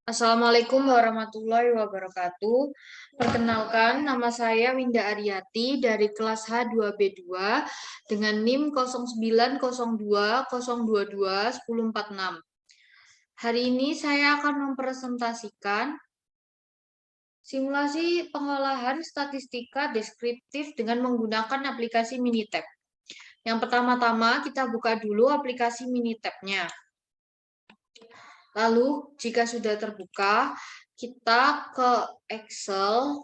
Assalamualaikum warahmatullahi wabarakatuh. Perkenalkan, nama saya Winda Aryati dari kelas H2B2 dengan NIM 0902022146. Hari ini saya akan mempresentasikan simulasi pengolahan statistika deskriptif dengan menggunakan aplikasi Minitab. Yang pertama-tama kita buka dulu aplikasi Minitab-nya. Lalu, jika sudah terbuka, kita ke Excel.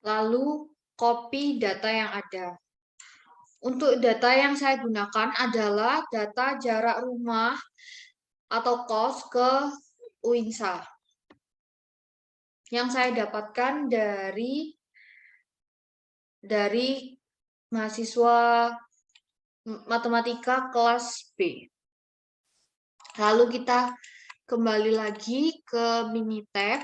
Lalu, copy data yang ada. Untuk data yang saya gunakan adalah data jarak rumah atau kos ke UINSA. Yang saya dapatkan dari mahasiswa matematika kelas B. Lalu kita kembali lagi ke Minitab.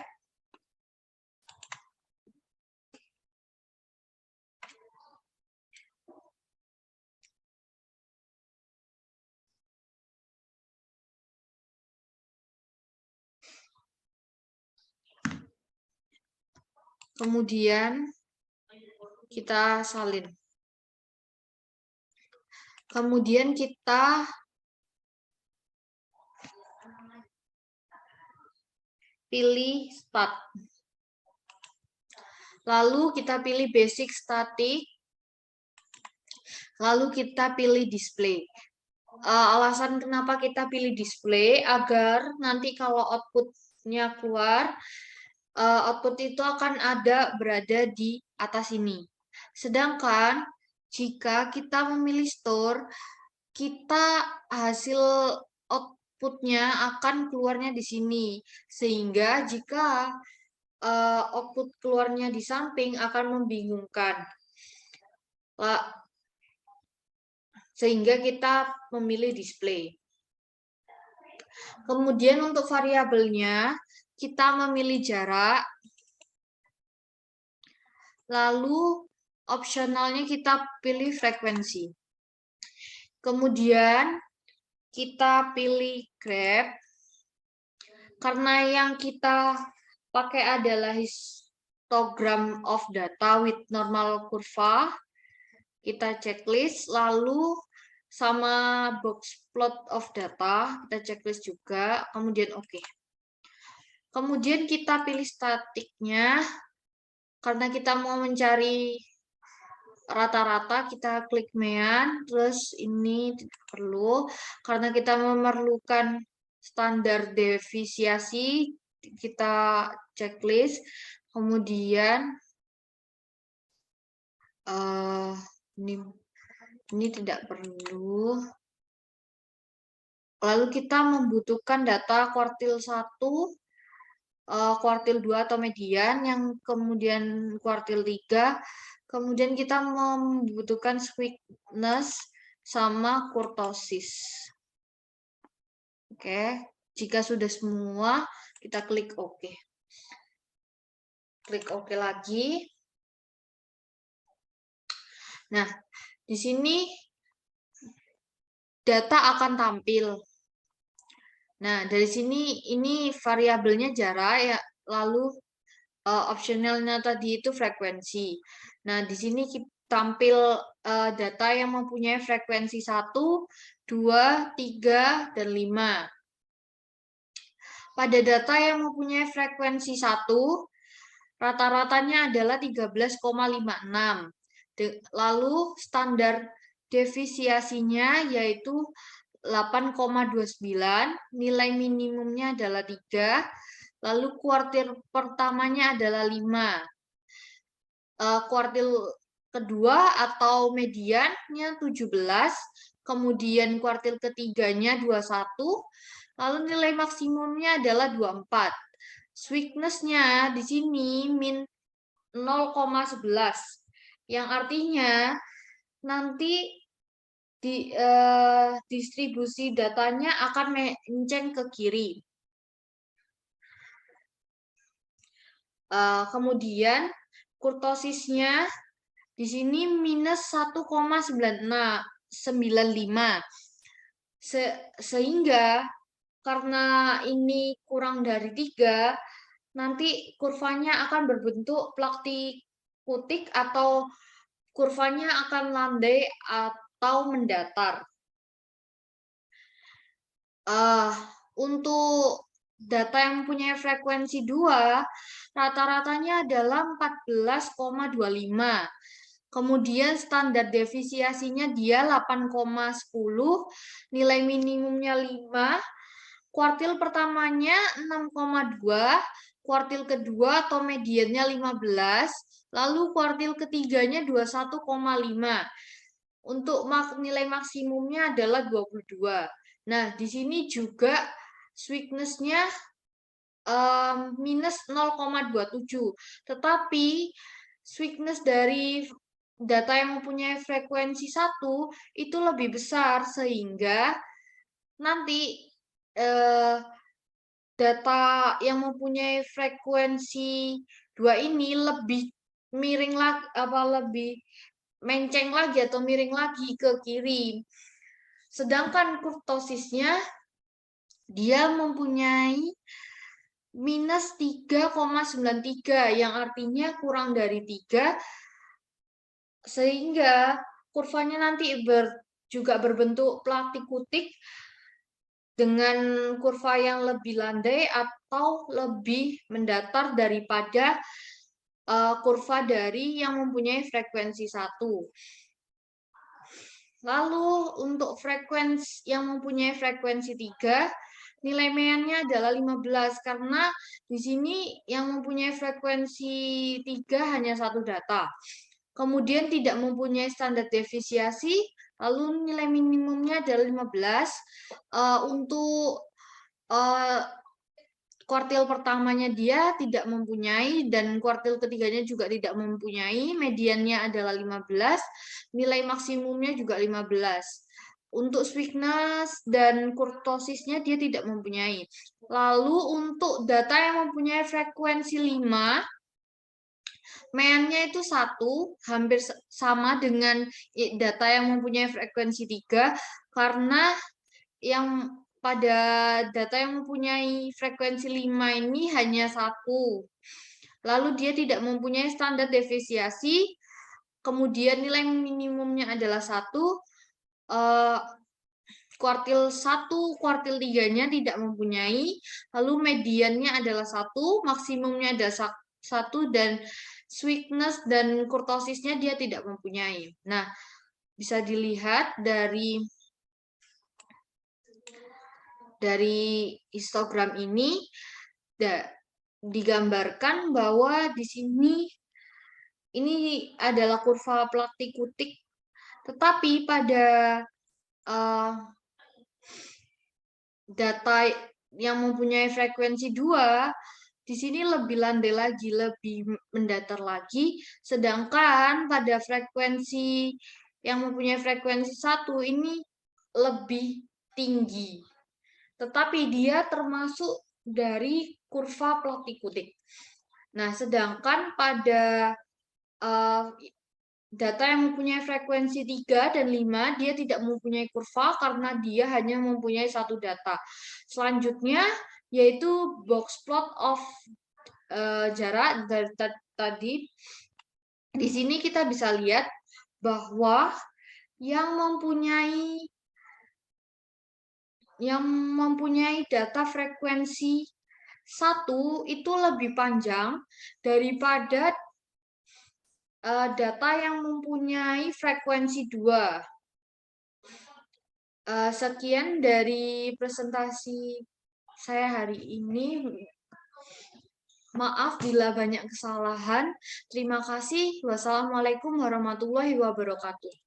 Kemudian kita salin. Kemudian kita pilih start. Lalu kita pilih basic static. Lalu kita pilih display. Alasan kenapa kita pilih display agar nanti kalau outputnya keluar, output itu akan berada di atas ini. Sedangkan jika kita memilih store, hasil outputnya akan keluarnya di sini. Sehingga jika output keluarnya di samping akan membingungkan. Sehingga kita memilih display. Kemudian untuk variabelnya, kita memilih jarak. Lalu opsionalnya kita pilih frekuensi. Kemudian kita pilih graph. Karena yang kita pakai adalah histogram of data with normal kurva. Kita checklist, lalu sama box plot of data, kita checklist juga, kemudian oke. Kemudian kita pilih statiknya, karena kita mau mencari rata-rata, kita klik mean, terus ini tidak perlu, karena kita memerlukan standar defisiasi, kita checklist, kemudian ini tidak perlu. Lalu kita membutuhkan data kuartil 1, kuartil 2 atau median, yang kemudian kuartil 3. Kemudian kita membutuhkan sweetness sama kurtosis. Oke, jika sudah semua, kita klik OK. Klik OK lagi. Nah, di sini data akan tampil. Nah, dari sini ini variabelnya jarak ya, lalu opsionalnya tadi itu frekuensi. Nah, di sini tampil data yang mempunyai frekuensi 1, 2, 3, dan 5. Pada data yang mempunyai frekuensi 1, rata-ratanya adalah 13,56. Lalu standar defisiasinya yaitu 8,29, nilai minimumnya adalah 3, lalu kuartil pertamanya adalah 5. Kuartil kedua atau mediannya 17, kemudian kuartil ketiganya 21, lalu nilai maksimumnya adalah 24. Sweetness-nya di sini min 0,11. Yang artinya nanti distribusi datanya akan menceng ke kiri. Kemudian kurtosisnya Di sini minus 1,95. Sehingga karena ini kurang dari 3, nanti kurvanya akan berbentuk plakti kutik atau kurvanya akan landai atau mendatar. Untuk data yang mempunyai frekuensi 2, rata-ratanya adalah 14,25. Kemudian standar defisiasinya dia 8,10, nilai minimumnya 5, kuartil pertamanya 6,2, kuartil kedua atau mediannya 15, lalu kuartil ketiganya 21,5. Untuk nilai maksimumnya adalah 22. Nah, di sini juga sweetness-nya minus 0,27. Tetapi sweetness dari data yang mempunyai frekuensi 1 itu lebih besar, sehingga nanti data yang mempunyai frekuensi 2 ini lebih miring lagi, lebih menceng lagi atau miring lagi ke kiri. Sedangkan kurtosisnya dia mempunyai minus 3,93 yang artinya kurang dari 3, sehingga kurvanya nanti juga berbentuk plakti kutik dengan kurva yang lebih landai atau lebih mendatar daripada kurva dari yang mempunyai frekuensi 1. Lalu untuk frekuensi yang mempunyai frekuensi 3, nilai meannya adalah 15 karena di sini yang mempunyai frekuensi 3 hanya satu data. Kemudian tidak mempunyai standar defisiasi, lalu nilai minimumnya adalah 15. Untuk kuartil pertamanya dia tidak mempunyai dan kuartil ketiganya juga tidak mempunyai, mediannya adalah 15, nilai maksimumnya juga 15. Untuk sweetness dan kurtosisnya dia tidak mempunyai. Lalu untuk data yang mempunyai frekuensi 5, meannya itu 1, hampir sama dengan data yang mempunyai frekuensi 3, karena yang pada data yang mempunyai frekuensi 5 ini hanya 1. Lalu dia tidak mempunyai standar defisiasi, kemudian nilai minimumnya adalah 1, kuartil 1, kuartil 3-nya tidak mempunyai, lalu mediannya adalah 1, maksimumnya adalah 1, dan sweetness dan kurtosisnya dia tidak mempunyai. Nah, bisa dilihat dari histogram ini digambarkan bahwa di sini ini adalah kurva plakti kutik, tetapi pada data yang mempunyai frekuensi 2, di sini lebih landai lagi, lebih mendatar lagi, sedangkan pada frekuensi yang mempunyai frekuensi 1 ini lebih tinggi. Tetapi dia termasuk dari kurva plakti kutik. Nah, sedangkan pada data yang mempunyai frekuensi 3 dan 5, dia tidak mempunyai kurva karena dia hanya mempunyai satu data. Selanjutnya, yaitu box plot of jarak dari tadi. Di sini kita bisa lihat bahwa yang mempunyai data frekuensi 1 itu lebih panjang daripada data yang mempunyai frekuensi 2. Sekian dari presentasi saya hari ini. Maaf bila banyak kesalahan. Terima kasih. Wassalamualaikum warahmatullahi wabarakatuh.